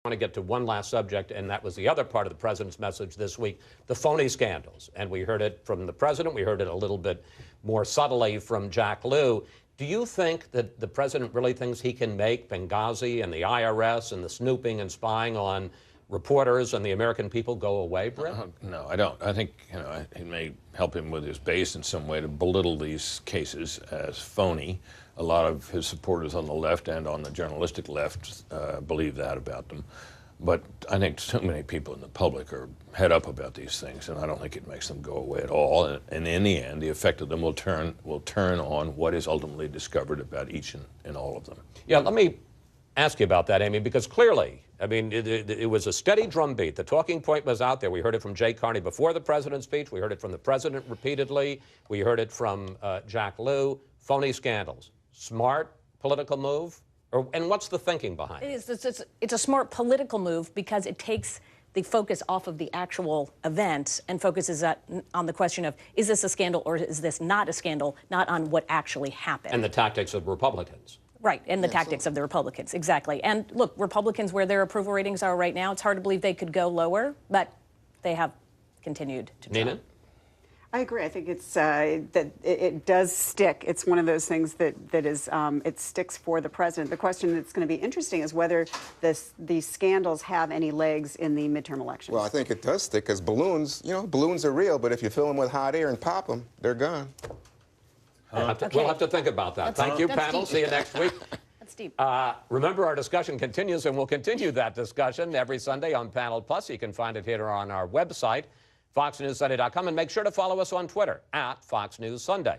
I want to get to one last subject, and that was the other part of the president's message this week, the phony scandals. And we heard it from the president. We heard it a little bit more subtly from Jack Lew. Do you think that the president really thinks he can make Benghazi and the IRS and the snooping and spying on reporters and the American people go away, Britt? No, I don't. I think it may help him with his base in some way to belittle these cases as phony. A lot of his supporters on the left and on the journalistic left believe that about them. But I think so many people in the public are head up about these things, and I don't think it makes them go away at all. And in the end, the effect of them will turn on what is ultimately discovered about each and all of them. Yeah, let me ask you about that, Amy, because clearly, I mean, it was a steady drumbeat. The talking point was out there. We heard it from Jay Carney before the president's speech. We heard it from the president repeatedly. We heard it from Jack Lew. Phony scandals. Smart political move? And what's the thinking behind it? It's a smart political move because it takes the focus off of the actual event and focuses on the question of, is this a scandal or is this not a scandal, not on what actually happened. And the tactics of Republicans. Right, and the tactics of the Republicans, exactly. And look, Republicans, where their approval ratings are right now, it's hard to believe they could go lower, but they have continued to try. Nina? I agree. I think it's that it does stick. It's one of those things that is it sticks for the president. The question that's going to be interesting is whether these scandals have any legs in the midterm elections. Well, I think it does stick because balloons, balloons are real, but if you fill them with hot air and pop them, they're gone. We'll have to think about that. Thank you, panel. Deep. See you next week. That's deep. Remember, our discussion continues, and we'll continue that discussion every Sunday on Panel Plus. You can find it here on our website, foxnewssunday.com, and make sure to follow us on Twitter @Fox News Sunday.